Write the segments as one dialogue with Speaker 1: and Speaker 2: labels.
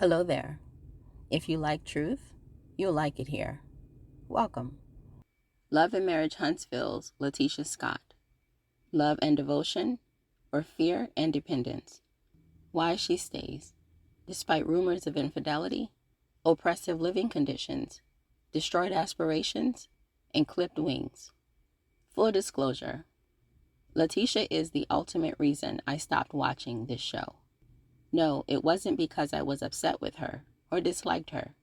Speaker 1: Hello there. If you like truth, you'll like it here. Welcome. Love and Marriage Huntsville's Latisha Scott. Love and Devotion, or Fear and Dependence. Why she stays, despite rumors of infidelity, oppressive living conditions, destroyed aspirations, and clipped wings. Full disclosure, Leticia is the ultimate reason I stopped watching this show. No, it wasn't because I was upset with her or disliked her.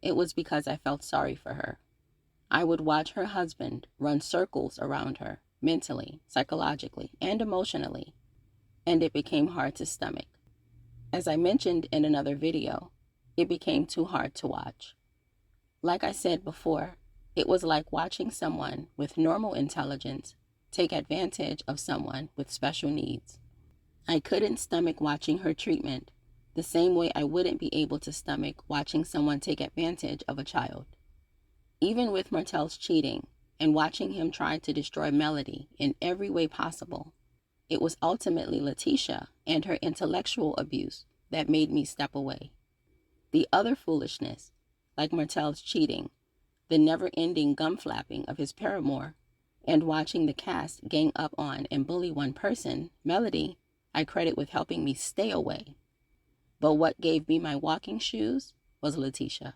Speaker 1: It was because I felt sorry for her. I would watch her husband run circles around her, mentally, psychologically, and emotionally, and it became hard to stomach. As I mentioned in another video, it became too hard to watch. Like I said before, it was like watching someone with normal intelligence take advantage of someone with special needs. I couldn't stomach watching her treatment the same way I wouldn't be able to stomach watching someone take advantage of a child. Even with Martel's cheating and watching him try to destroy Melody in every way possible, it was ultimately Leticia and her intellectual abuse that made me step away. The other foolishness, like Martel's cheating, the never-ending gum-flapping of his paramour, and watching the cast gang up on and bully one person, Melody, I credit with helping me stay away. But what gave me my walking shoes was Leticia.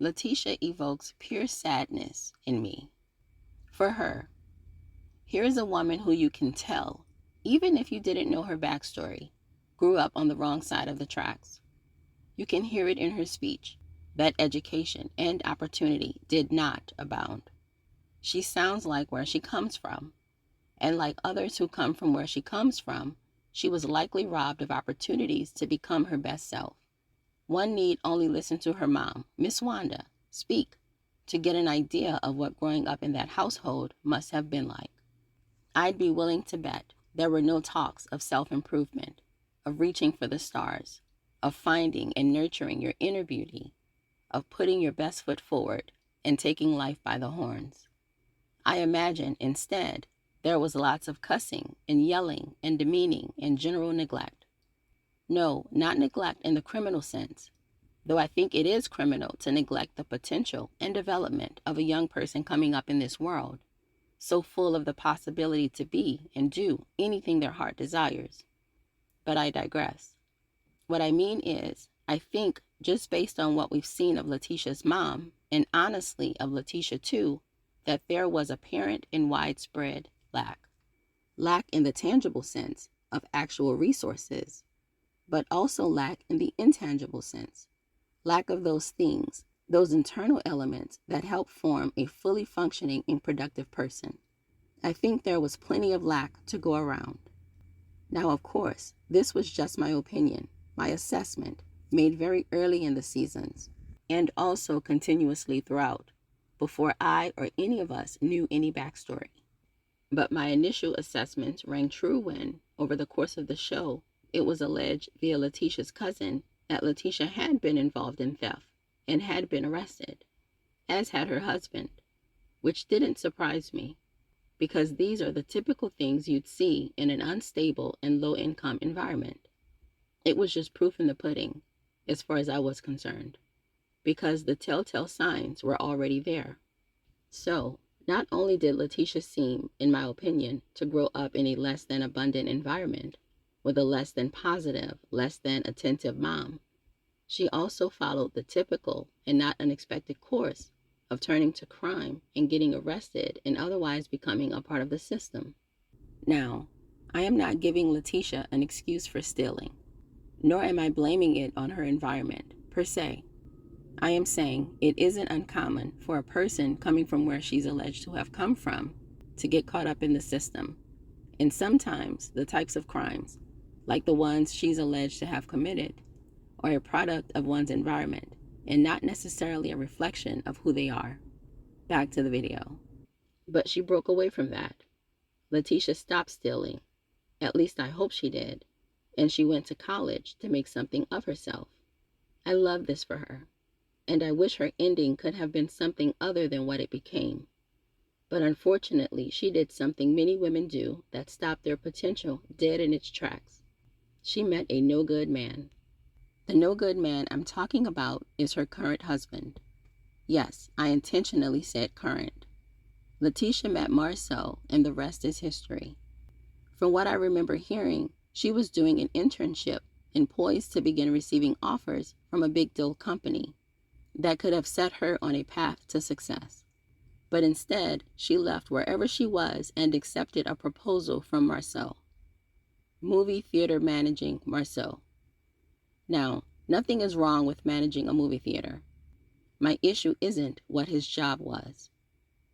Speaker 1: Leticia evokes pure sadness in me. For her, here's a woman who you can tell, even if you didn't know her backstory, grew up on the wrong side of the tracks. You can hear it in her speech that education and opportunity did not abound. She sounds like where she comes from, and like others who come from where she comes from, she was likely robbed of opportunities to become her best self. One need only listen to her mom, Miss Wanda, speak to get an idea of what growing up in that household must have been like. I'd be willing to bet there were no talks of self-improvement, of reaching for the stars, of finding and nurturing your inner beauty, of putting your best foot forward and taking life by the horns. I imagine, instead, there was lots of cussing and yelling and demeaning and general neglect. No, not neglect in the criminal sense, though I think it is criminal to neglect the potential and development of a young person coming up in this world, so full of the possibility to be and do anything their heart desires. But I digress. What I mean is, I think just based on what we've seen of Leticia's mom, and honestly of Leticia too, that there was apparent and widespread lack. Lack in the tangible sense of actual resources, but also lack in the intangible sense. Lack of those things, those internal elements that help form a fully functioning and productive person. I think there was plenty of lack to go around. Now, of course, this was just my opinion, my assessment, made very early in the seasons, and also continuously throughout, before I or any of us knew any backstory. But my initial assessments rang true when, over the course of the show, it was alleged via Leticia's cousin that Leticia had been involved in theft and had been arrested, as had her husband, which didn't surprise me, because these are the typical things you'd see in an unstable and low-income environment. It was just proof in the pudding, as far as I was concerned, because the telltale signs were already there. So, not only did Leticia seem, in my opinion, to grow up in a less than abundant environment, with a less than positive, less than attentive mom, she also followed the typical and not unexpected course of turning to crime and getting arrested and otherwise becoming a part of the system. Now, I am not giving Leticia an excuse for stealing, nor am I blaming it on her environment, per se. I am saying it isn't uncommon for a person coming from where she's alleged to have come from to get caught up in the system, and sometimes the types of crimes, like the ones she's alleged to have committed, are a product of one's environment and not necessarily a reflection of who they are. Back to the video. But she broke away from that. Leticia stopped stealing, at least I hope she did, and she went to college to make something of herself. I love this for her, and I wish her ending could have been something other than what it became. But unfortunately, she did something many women do that stopped their potential dead in its tracks. She met a no-good man. The no good man I'm talking about is her current husband. Yes, I intentionally said current. Leticia met Marcel, and the rest is history. From what I remember hearing, she was doing an internship and poised to begin receiving offers from a big deal company that could have set her on a path to success. But instead, she left wherever she was and accepted a proposal from Marcel. Movie theater managing Marcel. Now, nothing is wrong with managing a movie theater. My issue isn't what his job was.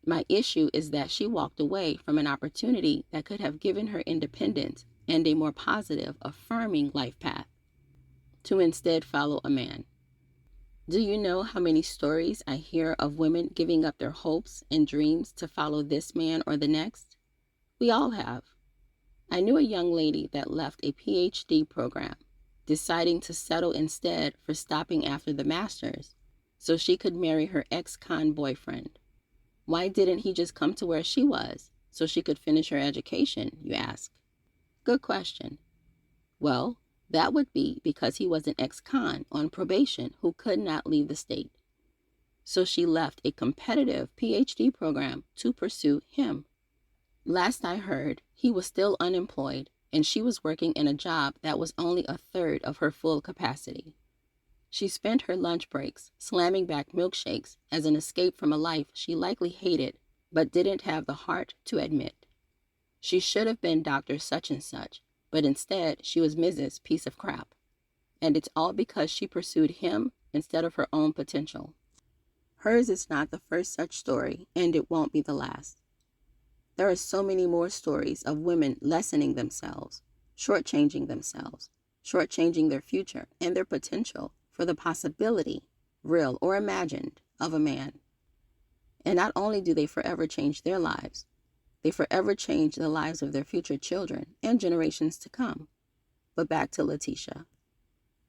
Speaker 1: My issue is that she walked away from an opportunity that could have given her independence and a more positive, affirming life path, to instead follow a man. Do you know how many stories I hear of women giving up their hopes and dreams to follow this man or the next? We all have. I knew a young lady that left a PhD program, deciding to settle instead for stopping after the master's so she could marry her ex-con boyfriend. Why didn't he just come to where she was so she could finish her education, you ask? Good question. Well, that would be because he was an ex-con on probation who could not leave the state. So she left a competitive PhD program to pursue him. Last I heard, he was still unemployed and she was working in a job that was only a third of her full capacity. She spent her lunch breaks slamming back milkshakes as an escape from a life she likely hated but didn't have the heart to admit. She should have been Dr. Such and Such, but instead she was Mrs. Piece of Crap. And it's all because she pursued him instead of her own potential. Hers is not the first such story, and it won't be the last. There are so many more stories of women lessening themselves, shortchanging their future and their potential for the possibility, real or imagined, of a man. And not only do they forever change their lives, they forever change the lives of their future children and generations to come. But back to Leticia.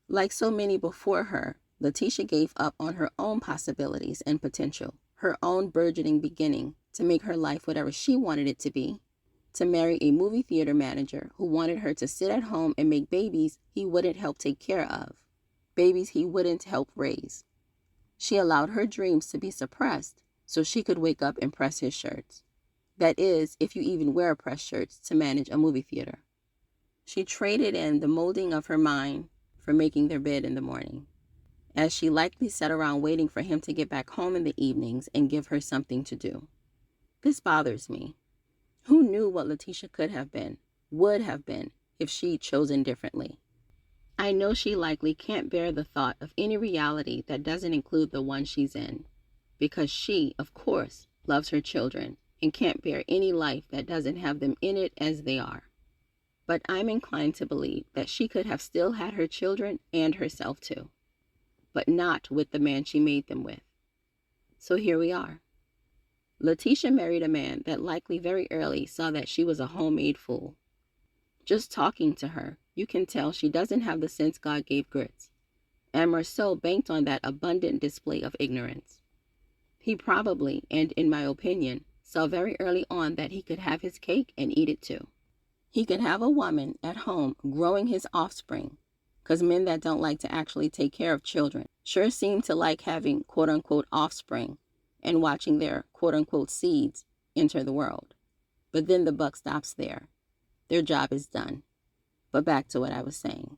Speaker 1: Like so many before her, Leticia gave up on her own possibilities and potential, her own burgeoning beginning to make her life whatever she wanted it to be, to marry a movie theater manager who wanted her to sit at home and make babies he wouldn't help take care of, babies he wouldn't help raise. She allowed her dreams to be suppressed so she could wake up and press his shirts. That is, if you even wear press shirts to manage a movie theater. She traded in the molding of her mind for making their bed in the morning, as she likely sat around waiting for him to get back home in the evenings and give her something to do. This bothers me. Who knew what Leticia could have been, would have been, if she'd chosen differently? I know she likely can't bear the thought of any reality that doesn't include the one she's in, because she, of course, loves her children and can't bear any life that doesn't have them in it as they are. But I'm inclined to believe that she could have still had her children and herself too, but not with the man she made them with. So here we are. Leticia married a man that likely very early saw that she was a homemade fool. Just talking to her, you can tell she doesn't have the sense God gave grits, and Marceau banked on that abundant display of ignorance. He probably, and in my opinion, saw very early on that he could have his cake and eat it too. He could have a woman at home growing his offspring, because men that don't like to actually take care of children sure seem to like having quote-unquote offspring and watching their quote-unquote seeds enter the world. But then the buck stops there. Their job is done. But back to what I was saying.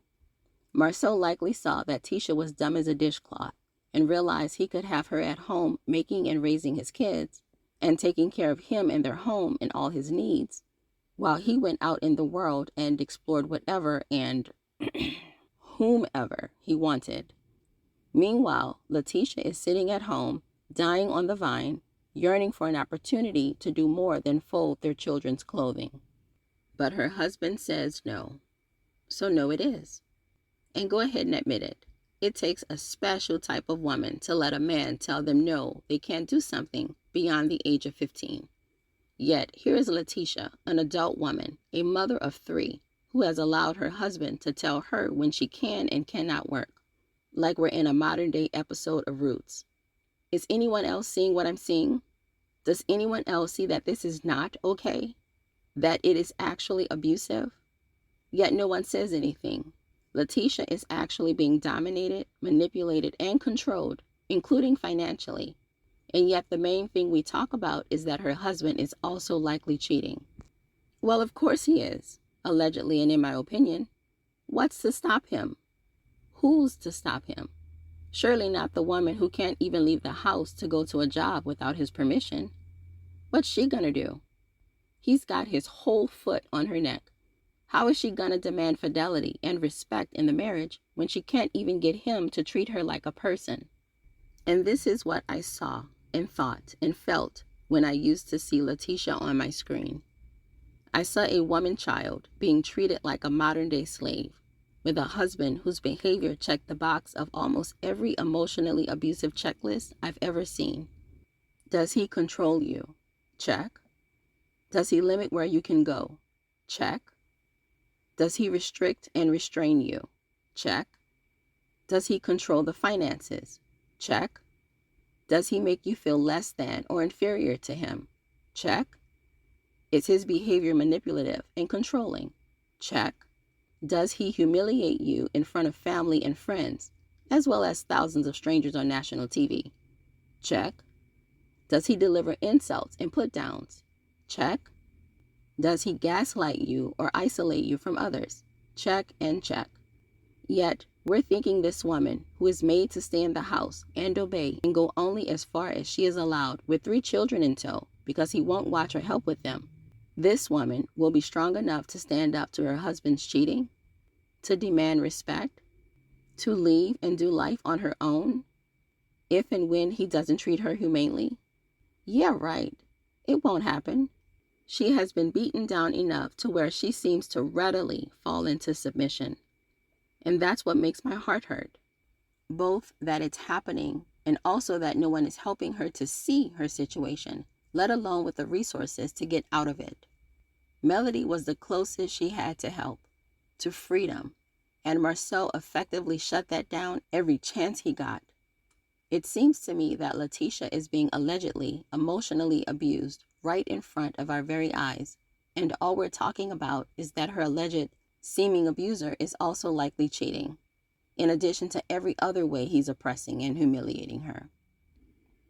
Speaker 1: Marceau likely saw that Tisha was dumb as a dishcloth and realized he could have her at home making and raising his kids and taking care of him and their home and all his needs, while he went out in the world and explored whatever and whomever he wanted. Meanwhile, Leticia is sitting at home, dying on the vine, yearning for an opportunity to do more than fold their children's clothing. But her husband says no. So no it is. And go ahead and admit it. It takes a special type of woman to let a man tell them no, they can't do something beyond the age of 15. Yet here is Leticia, an adult woman, a mother of 3, who has allowed her husband to tell her when she can and cannot work, like we're in a modern-day episode of Roots. Is anyone else seeing what I'm seeing? Does anyone else see that this is not okay? That it is actually abusive? Yet no one says anything. Leticia is actually being dominated, manipulated, and controlled, including financially. And yet the main thing we talk about is that her husband is also likely cheating. Well, of course he is, allegedly, and in my opinion. What's to stop him? Who's to stop him? Surely not the woman who can't even leave the house to go to a job without his permission. What's she gonna do? He's got his whole foot on her neck. How is she gonna demand fidelity and respect in the marriage when she can't even get him to treat her like a person? And this is what I saw and thought and felt when I used to see Leticia on my screen. I saw a woman child being treated like a modern-day slave, with a husband whose behavior checked the box of almost every emotionally abusive checklist I've ever seen. Does he control you? Check. Does he limit where you can go? Check. Does he restrict and restrain you? Check. Does he control the finances? Check. Does he make you feel less than or inferior to him? Check. Is his behavior manipulative and controlling? Check. Does he humiliate you in front of family and friends, as well as thousands of strangers on national TV? Check. Does he deliver insults and put-downs? Check. Does he gaslight you or isolate you from others? Check and check. Yet, we're thinking this woman, who is made to stay in the house and obey and go only as far as she is allowed with 3 children in tow because he won't watch or help with them, this woman will be strong enough to stand up to her husband's cheating, to demand respect, to leave and do life on her own, if and when he doesn't treat her humanely? Yeah, right. It won't happen. She has been beaten down enough to where she seems to readily fall into submission. And that's what makes my heart hurt. Both that it's happening and also that no one is helping her to see her situation, let alone with the resources to get out of it. Melody was the closest she had to help, to freedom, and Marcel effectively shut that down every chance he got. It seems to me that Leticia is being allegedly emotionally abused right in front of our very eyes, and all we're talking about is that her alleged seeming abuser is also likely cheating, in addition to every other way he's oppressing and humiliating her.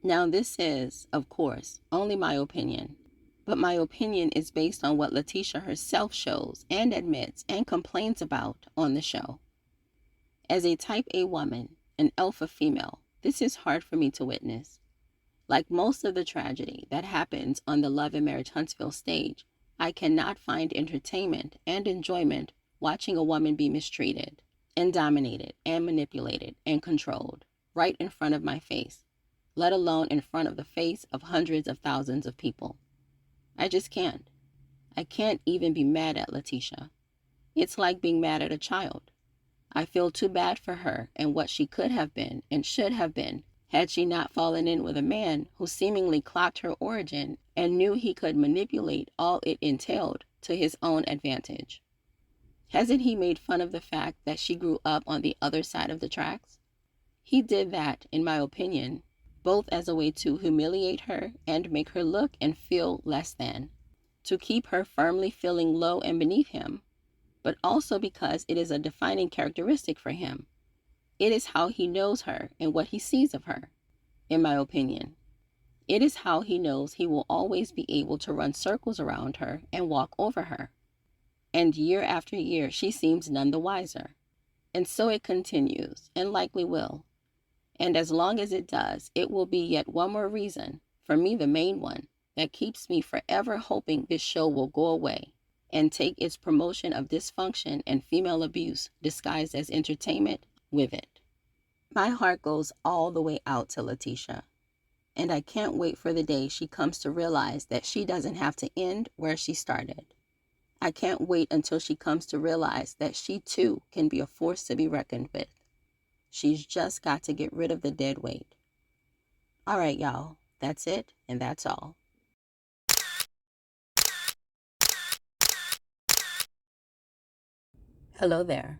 Speaker 1: Now, this is, of course, only my opinion, but my opinion is based on what Leticia herself shows and admits and complains about on the show. As a type A woman, an alpha female, this is hard for me to witness. Like most of the tragedy that happens on the Love and Marriage Huntsville stage, I cannot find entertainment and enjoyment watching a woman be mistreated and dominated and manipulated and controlled right in front of my face, let alone in front of the face of hundreds of thousands of people. I just can't. I can't even be mad at Leticia. It's like being mad at a child. I feel too bad for her and what she could have been and should have been had she not fallen in with a man who seemingly clocked her origin and knew he could manipulate all it entailed to his own advantage. Hasn't he made fun of the fact that she grew up on the other side of the tracks? He did that, in my opinion, both as a way to humiliate her and make her look and feel less than, to keep her firmly feeling low and beneath him, but also because it is a defining characteristic for him. It is how he knows her and what he sees of her, in my opinion. It is how he knows he will always be able to run circles around her and walk over her. And year after year, she seems none the wiser. And so it continues, and likely will. And as long as it does, it will be yet one more reason, for me the main one, that keeps me forever hoping this show will go away and take its promotion of dysfunction and female abuse disguised as entertainment with it. My heart goes all the way out to Leticia, and I can't wait for the day she comes to realize that she doesn't have to end where she started. I can't wait until she comes to realize that she too can be a force to be reckoned with. She's just got to get rid of the dead weight. All right, y'all, that's it, and that's all. Hello there.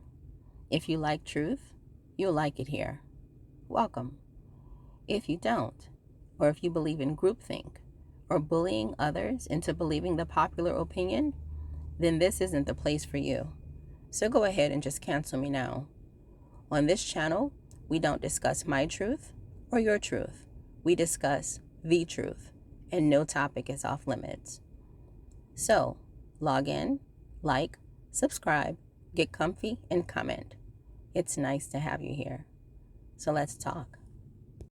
Speaker 1: If you like truth, you'll like it here. Welcome. If you don't, or if you believe in groupthink or bullying others into believing the popular opinion, then this isn't the place for you. So go ahead and just cancel me now. On this channel, we don't discuss my truth or your truth. We discuss the truth, and no topic is off limits. So, log in, like, subscribe, get comfy, and comment. It's nice to have you here. So let's talk.